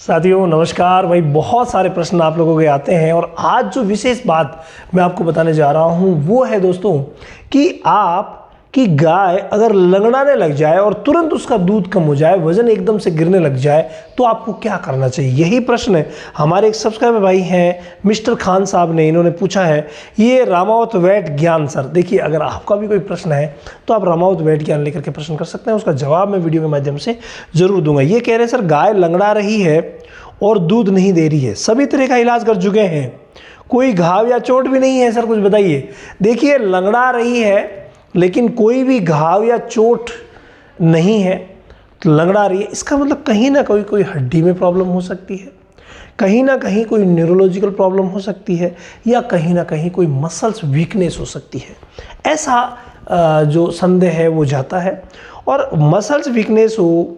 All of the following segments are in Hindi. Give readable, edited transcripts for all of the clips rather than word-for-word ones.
साथियों नमस्कार भाई। बहुत सारे प्रश्न आप लोगों के आते हैं और आज जो विशेष बात मैं आपको बताने जा रहा हूं वो है दोस्तों कि आपकी गाय अगर लंगड़ाने लग जाए और तुरंत उसका दूध कम हो जाए, वजन एकदम से गिरने लग जाए, तो आपको क्या करना चाहिए। यही प्रश्न है हमारे एक सब्सक्राइबर भाई हैं मिस्टर खान साहब ने, इन्होंने पूछा है। ये रामावत वैट ज्ञान सर, देखिए अगर आपका भी कोई प्रश्न है तो आप रामावत वैट ज्ञान लेकर के प्रश्न कर सकते हैं, उसका जवाब मैं वीडियो के माध्यम से जरूर दूंगा। ये कह रहे हैं सर गाय लंगड़ा रही है और दूध नहीं दे रही है, सभी तरह का इलाज कर चुके हैं, कोई घाव या चोट भी नहीं है सर, कुछ बताइए। देखिए लंगड़ा रही है लेकिन कोई भी घाव या चोट नहीं है, तो लंगड़ा रही है, इसका मतलब कहीं ना कोई हड्डी में प्रॉब्लम हो सकती है, कहीं ना कहीं कोई न्यूरोलॉजिकल प्रॉब्लम हो सकती है, या कहीं ना कहीं कोई मसल्स वीकनेस हो सकती है। ऐसा जो संदेह है वो जाता है। और मसल्स वीकनेस हो,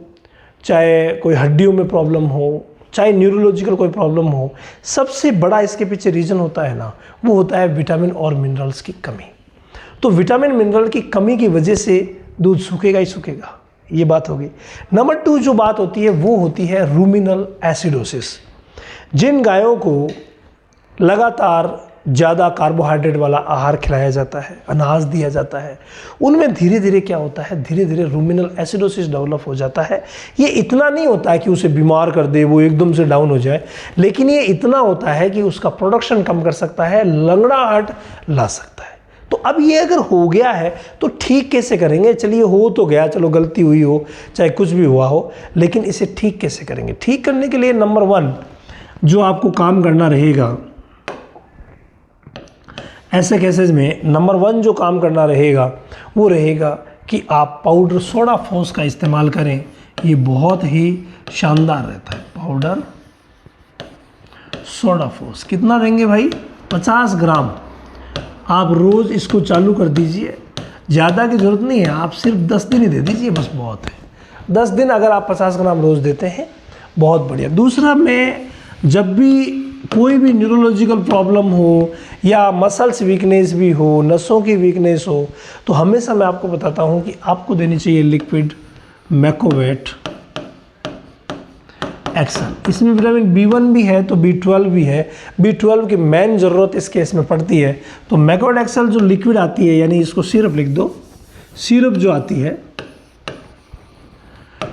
चाहे कोई हड्डियों में प्रॉब्लम हो, चाहे न्यूरोलॉजिकल कोई प्रॉब्लम हो, सबसे बड़ा इसके पीछे रीज़न होता है ना, वो होता है विटामिन और मिनरल्स की कमी। तो विटामिन मिनरल की कमी की वजह से दूध सूखेगा ही सूखेगा, ये बात होगी। नंबर 2 जो बात होती है वो होती है रूमिनल एसिडोसिस। जिन गायों को लगातार ज़्यादा कार्बोहाइड्रेट वाला आहार खिलाया जाता है, अनाज दिया जाता है, उनमें धीरे धीरे क्या होता है, धीरे धीरे रूमिनल एसिडोसिस डेवलप हो जाता है। ये इतना नहीं होता है कि उसे बीमार कर दे, वो एकदम से डाउन हो जाए, लेकिन ये इतना होता है कि उसका प्रोडक्शन कम कर सकता है, लंगड़ाहट ला सकता है। तो अब ये अगर हो गया है तो ठीक कैसे करेंगे। चलिए हो तो गया, चलो गलती हुई हो चाहे कुछ भी हुआ हो, लेकिन इसे ठीक कैसे करेंगे। ठीक करने के लिए नंबर 1 जो आपको काम करना रहेगा, ऐसे केसेस में नंबर 1 जो काम करना रहेगा वो रहेगा कि आप पाउडर सोडा फोस का इस्तेमाल करें। ये बहुत ही शानदार रहता है। पाउडर सोडा फोस कितना देंगे भाई, 50 ग्राम। आप रोज़ इसको चालू कर दीजिए, ज़्यादा की ज़रूरत नहीं है, आप सिर्फ 10 दिन ही दे दीजिए, बस बहुत है। 10 दिन अगर आप 50 ग्राम रोज़ देते हैं बहुत बढ़िया। दूसरा, मैं जब भी कोई भी न्यूरोलॉजिकल प्रॉब्लम हो या मसल्स वीकनेस भी हो, नसों की वीकनेस हो, तो हमेशा मैं आपको बताता हूँ कि आपको देनी चाहिए लिक्विड मैकोवेट एक्सल। इसमें विटामिन B1 भी है तो B12 भी है। B12 की मेन ज़रूरत इस केस में पड़ती है। तो मैकोवेट एक्सल जो लिक्विड आती है, यानी इसको सिरप लिख दो, सिरप जो आती है,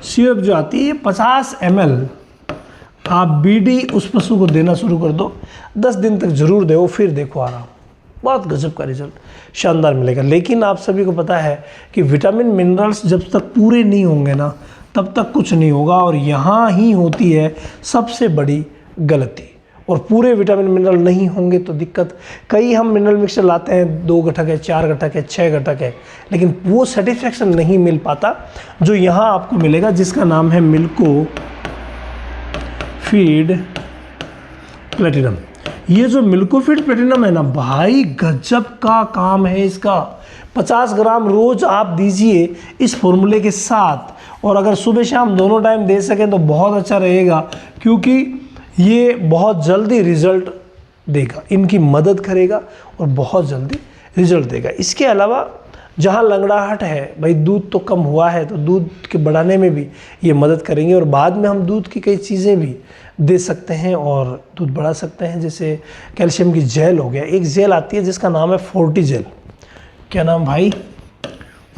सिरप जो आती है 50 ml आप BD उस पशु को देना शुरू कर दो। 10 दिन तक जरूर दो, फिर देखो आराम, बहुत गजब का रिजल्ट शानदार मिलेगा। लेकिन आप सभी को पता है कि विटामिन मिनरल्स जब तक पूरे नहीं होंगे ना, तब तक कुछ नहीं होगा, और यहाँ ही होती है सबसे बड़ी गलती। और पूरे विटामिन मिनरल नहीं होंगे तो दिक्कत। कई हम मिनरल मिक्सचर लाते हैं, 2 घटक है, 4 घटक है, 6 घटक है, लेकिन वो सेटिस्फैक्शन नहीं मिल पाता जो यहाँ आपको मिलेगा, जिसका नाम है मिल्को फीड प्लेटिनम। ये जो मिल्को फीड प्लेटिनम है ना भाई, गजब का काम है इसका। 50 ग्राम रोज आप दीजिए इस फॉर्मूले के साथ, और अगर सुबह शाम दोनों टाइम दे सकें तो बहुत अच्छा रहेगा, क्योंकि ये बहुत जल्दी रिजल्ट देगा, इनकी मदद करेगा और बहुत जल्दी रिजल्ट देगा। इसके अलावा जहाँ लंगड़ाहट है भाई, दूध तो कम हुआ है, तो दूध के बढ़ाने में भी ये मदद करेंगे, और बाद में हम दूध की कई चीज़ें भी दे सकते हैं और दूध बढ़ा सकते हैं। जैसे कैल्शियम की जेल हो गया, एक जेल आती है जिसका नाम है फोर्टी जेल। क्या नाम भाई,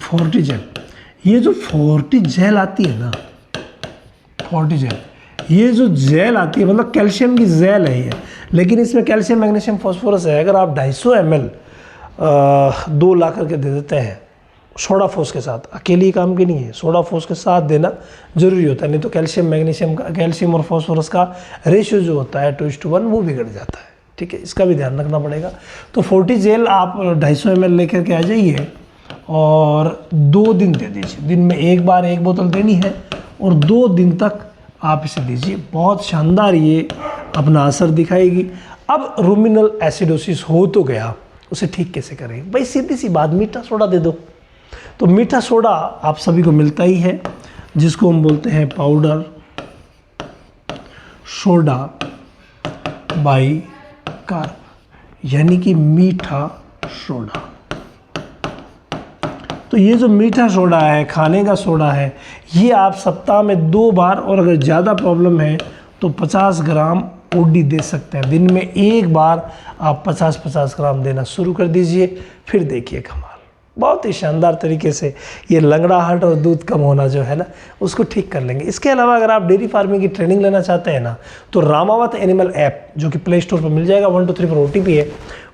फोर्टी जेल। ये जो फोर्टी जेल आती है ना, फोर्टी जेल, ये जो जेल आती है मतलब कैल्शियम की जेल है ये, लेकिन इसमें कैल्शियम मैग्नीशियम फॉस्फोरस है। अगर आप 250 ml 2 ला करके दे देते हैं सोडा फोस के साथ, अकेली काम की नहीं है, सोडा फोस के साथ देना जरूरी होता है, नहीं तो कैल्शियम मैग्नीशियम का, कैल्शियम और फॉस्फोरस का रेशियो जो होता है 2:1 वो बिगड़ जाता है। ठीक है, इसका भी ध्यान रखना पड़ेगा। तो 40 जेल आप 250 ml लेकर के आ जाइए और 2 दिन दे दीजिए। दिन में एक बार 1 बोतल देनी है और 2 दिन तक आप इसे दीजिए, बहुत शानदार ये अपना असर दिखाएगी। अब रूमिनल एसिडोसिस हो तो गया, उसे ठीक कैसे करें भाई, सीधी सी बात, मीठा सोडा दे दो। तो मीठा सोडा आप सभी को मिलता ही है, जिसको हम बोलते हैं पाउडर सोडा बाइकार्ब, यानी कि मीठा सोडा। तो ये जो मीठा सोडा है, खाने का सोडा है, ये आप सप्ताह में 2 बार, और अगर ज़्यादा प्रॉब्लम है तो 50 ग्राम ओडी दे सकते हैं। दिन में एक बार आप 50-50 ग्राम देना शुरू कर दीजिए, फिर देखिए कमाल। बहुत ही शानदार तरीके से ये लंगड़ाहट और दूध कम होना जो है ना उसको ठीक कर लेंगे। इसके अलावा अगर आप डेयरी फार्मिंग की ट्रेनिंग लेना चाहते हैं ना, तो रामावत एनिमल ऐप जो कि प्ले स्टोर पर मिल जाएगा, 123 पर OTP है,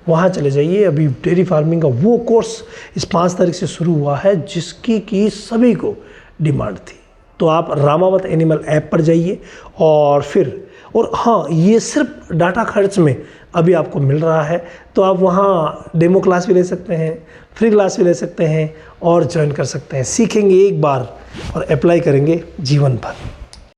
वहाँ चले जाइए। अभी डेयरी फार्मिंग का वो कोर्स इस 5 तारीख से शुरू हुआ है जिसकी कि सभी को डिमांड थी। तो आप रामावत एनिमल ऐप पर जाइए और हाँ, ये सिर्फ डाटा खर्च में अभी आपको मिल रहा है, तो आप वहाँ डेमो क्लास भी ले सकते हैं, फ्री क्लास भी ले सकते हैं और ज्वाइन कर सकते हैं। सीखेंगे एक बार और अप्लाई करेंगे जीवन भर।